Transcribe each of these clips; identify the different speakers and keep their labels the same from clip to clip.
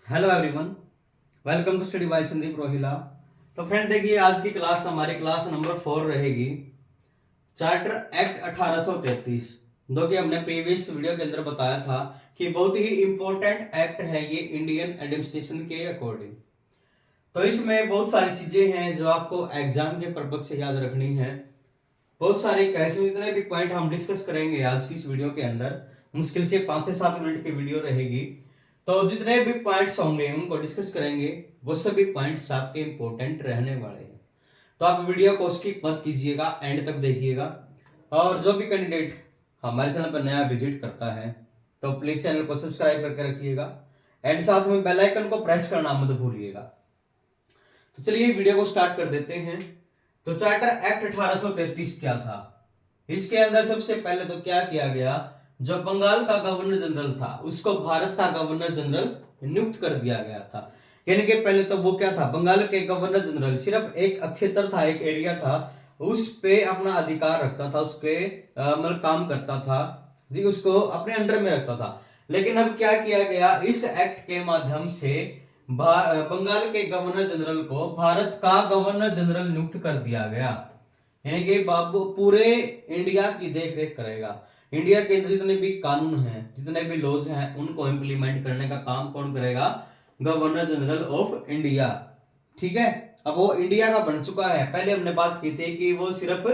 Speaker 1: Hello everyone, welcome to study by Sandeep Rohila. तो friend देखिए, आज की क्लास हमारी क्लास नंबर 4 रहेगी। चार्टर एक्ट 1833 जो कि हमने प्रीवियस वीडियो के अंदर बताया था कि बहुत ही इंपॉर्टेंट एक्ट है ये इंडियन एडमिनिस्ट्रेशन के अकॉर्डिंग। तो इसमें बहुत सारी चीजें हैं जो आपको एग्जाम के पर्पज से याद रखनी है। बहुत सारे कैसे जितने भी पॉइंट हम डिस्कस करेंगे आज की इस वीडियो के अंदर, मुश्किल से 5 से 7 मिनट की वीडियो रहेगी। तो जितने भी पॉइंट्स होंगे उनको डिस्कस करेंगे। वो सभी पॉइंट्स आपके इंपॉर्टेंट रहने वाले हैं। तो आप वीडियो को स्किप मत कीजिएगा, एंड तक देखिएगा। और जो भी कैंडिडेट हमारे चैनल पर नया विजिट करता है तो प्लीज चैनल को सब्सक्राइब करके रखिएगा एंड साथ में बेल आइकन को प्रेस करना मत भूलिएगा। तो चलिए वीडियो को स्टार्ट कर देते हैं। तो चार्टर एक्ट 1833 क्या था? इसके अंदर सबसे पहले तो क्या किया गया, जो बंगाल का गवर्नर जनरल था उसको भारत का गवर्नर जनरल नियुक्त कर दिया गया था। यानी कि पहले तो वो क्या था, बंगाल के गवर्नर जनरल सिर्फ एक क्षेत्र था, एक एरिया था, उस पे अपना अधिकार रखता था, उसके मतलब काम करता था जी, उसको अपने अंडर में रखता था। लेकिन अब क्या किया गया, इस एक्ट के माध्यम से बंगाल के गवर्नर जनरल को भारत का गवर्नर जनरल नियुक्त कर दिया गया। यानी कि बाबू पूरे इंडिया की देख रेख करेगा। इंडिया के अंदर जितने भी कानून हैं, जितने भी लॉज हैं, उनको इम्प्लीमेंट करने का काम कौन करेगा? Governor general of India. ठीक है, अब वो इंडिया का बन चुका है। पहले हमने बात की थी कि वो सिर्फ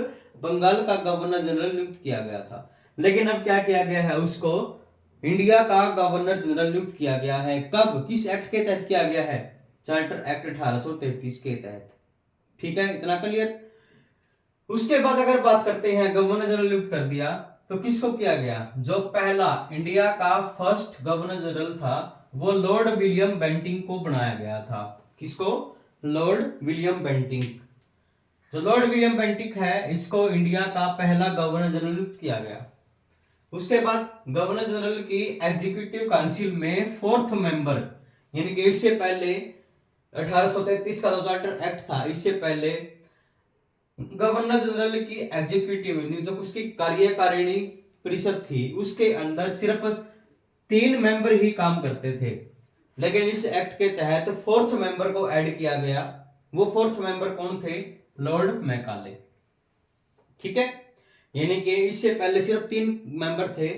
Speaker 1: बंगाल का गवर्नर जनरल नियुक्त किया गया था, लेकिन अब क्या किया गया है, उसको इंडिया का गवर्नर जनरल नियुक्त किया गया है। कब, किस एक्ट के तहत किया गया है? चार्टर एक्ट 1833 के तहत। ठीक है, इतना क्लियर। उसके बाद अगर बात करते हैं, गवर्नर जनरल नियुक्त कर दिया तो किसको किया गया? जो पहला इंडिया का फर्स्ट गवर्नर जनरल था वो लॉर्ड विलियम बेंटिंक को बनाया गया था। किसको? Lord William Bentinck. जो लॉर्ड विलियम बेंटिंक है, इसको इंडिया का पहला गवर्नर जनरल नियुक्त किया गया। उसके बाद गवर्नर जनरल की एग्जीक्यूटिव काउंसिल में फोर्थ मेंबर, यानी कि इससे पहले 1833 का जो चार्टर एक्ट था, इससे पहले गवर्नर जनरल की एग्जीक्यूटिव जो उसकी कार्यकारिणी परिषद थी, उसके अंदर सिर्फ 3 मेंबर ही काम करते थे। लेकिन इस एक्ट के तहत फोर्थ मेंबर को ऐड किया गया। वो फोर्थ मेंबर कौन थे? Lord Macaulay. ठीक है, यानी कि इससे पहले सिर्फ 3 मेंबर थे,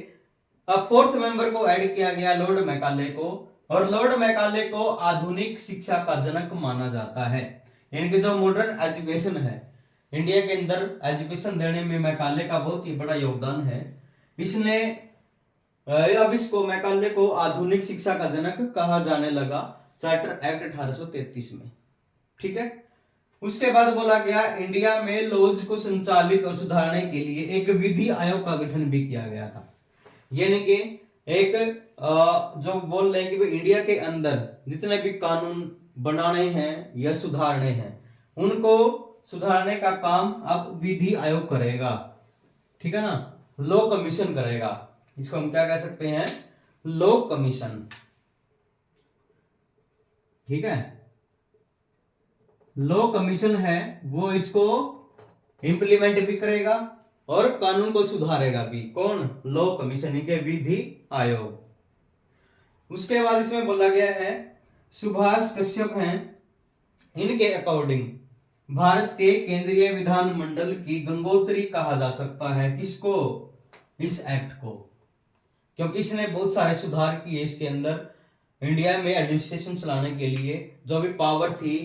Speaker 1: अब फोर्थ मेंबर को ऐड किया गया, लॉर्ड मैकाले को। और लॉर्ड मैकाले को आधुनिक शिक्षा का जनक माना जाता है। यानी कि जो मॉडर्न एजुकेशन है इंडिया के अंदर, एजुकेशन देने में मैकाले का बहुत ही बड़ा योगदान है। इसने अब इसको मैकाले को आधुनिक शिक्षा का जनक कहा जाने लगा चार्टर एक्ट 1833 में। ठीक है, उसके बाद बोला गया इंडिया में लॉज को संचालित और सुधारने के लिए एक विधि आयोग का गठन भी किया गया था। यानी कि एक जो बोल रहे हैं कि इंडिया के अंदर जितने भी कानून बनाने हैं या सुधारने हैं, उनको सुधारने का काम अब विधि आयोग करेगा। ठीक है ना, लॉ कमीशन करेगा। इसको हम क्या कह सकते हैं? Law commission. ठीक है, लॉ कमीशन है वो इसको इंप्लीमेंट भी करेगा और कानून को सुधारेगा भी। कौन? लॉ कमीशन के विधि आयोग। उसके बाद इसमें बोला गया है सुभाष कश्यप हैं, इनके अकॉर्डिंग भारत के केंद्रीय विधानमंडल की गंगोत्री कहा जा सकता है। किसको? इस एक्ट को, क्योंकि इसने बहुत सारे सुधार किए इसके अंदर। इंडिया में एडमिनिस्ट्रेशन चलाने के लिए जो भी पावर थी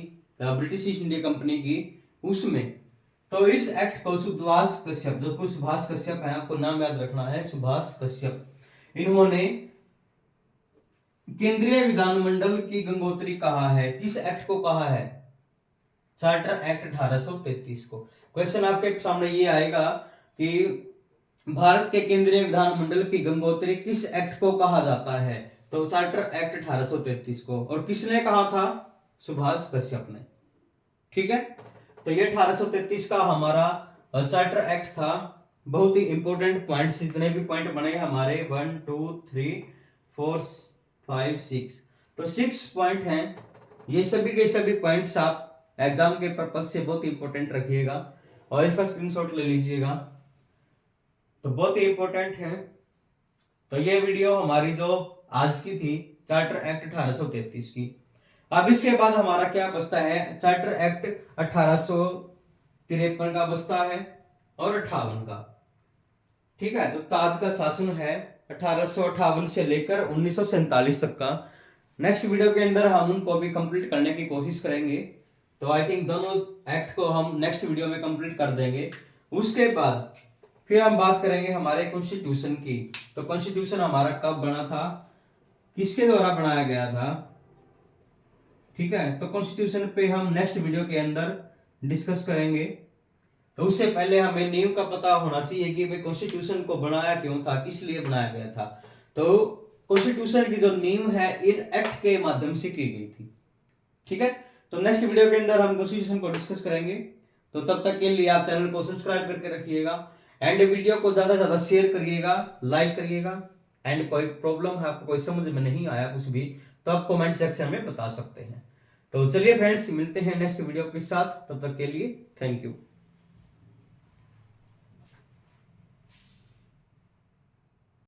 Speaker 1: ब्रिटिश ईस्ट इंडिया कंपनी की, उसमें तो इस एक्ट को सुभाष कश्यप, जो कुछ सुभाष कश्यप है, आपको नाम याद रखना है, सुभाष कश्यप, इन्होंने केंद्रीय विधानमंडल की गंगोत्री कहा है। किस एक्ट को कहा है? चार्टर एक्ट 1833 को। क्वेश्चन आपके सामने ये आएगा कि भारत के केंद्रीय विधानमंडल की गंगोत्री किस एक्ट को कहा जाता है? तो चार्टर एक्ट 1833 को। और किसने कहा था? सुभाष कश्यप ने। ठीक है, तो ये 1833 का हमारा चार्टर एक्ट था। बहुत ही इंपॉर्टेंट पॉइंट्स, जितने भी पॉइंट बने हमारे 1 2 3 4 5 6, तो 6 पॉइंट हैं। ये सभी के सभी पॉइंट्स आप एग्जाम के पर्पज से बहुत इंपॉर्टेंट रखिएगा और इसका स्क्रीनशॉट ले लीजिएगा, तो बहुत ही इंपॉर्टेंट है। तो ये वीडियो हमारी जो आज की थी चार्टर एक्ट 1833 की। अब इसके बाद हमारा क्या बचता है, चार्टर एक्ट 1853 का बचता है और 58 का। ठीक है, तो ताज का शासन है 1858 से लेकर 1947 तक का। नेक्स्ट वीडियो के अंदर हम उनको भी कंप्लीट करने की कोशिश करेंगे। तो आई थिंक दोनों एक्ट को हम नेक्स्ट वीडियो में कंप्लीट कर देंगे। उसके बाद फिर हम बात करेंगे हमारे कॉन्स्टिट्यूशन की। तो कॉन्स्टिट्यूशन हमारा कब बना था, किसके द्वारा बनाया गया था। ठीक है, तो कॉन्स्टिट्यूशन पे हम नेक्स्ट वीडियो के अंदर डिस्कस करेंगे। तो उससे पहले हमें नींव का पता होना चाहिए कि भाई कॉन्स्टिट्यूशन को बनाया क्यों था, किस लिए बनाया गया था। तो कॉन्स्टिट्यूशन की जो नींव है इन एक्ट के माध्यम से की गई थी। ठीक है, तो नेक्स्ट वीडियो के अंदर हम कॉन्स्टिट्यूशन को डिस्कस करेंगे। तो तब तक के लिए आप चैनल को सब्सक्राइब करके रखिएगा एंड वीडियो को ज्यादा से ज्यादा शेयर करिएगा, लाइक करिएगा। एंड कोई प्रॉब्लम है, आपको कोई समझ में नहीं आया कुछ भी, तो आप कमेंट सेक्शन में बता सकते हैं। तो चलिए फ्रेंड्स, मिलते हैं नेक्स्ट वीडियो के साथ, तब तक के लिए थैंक यू।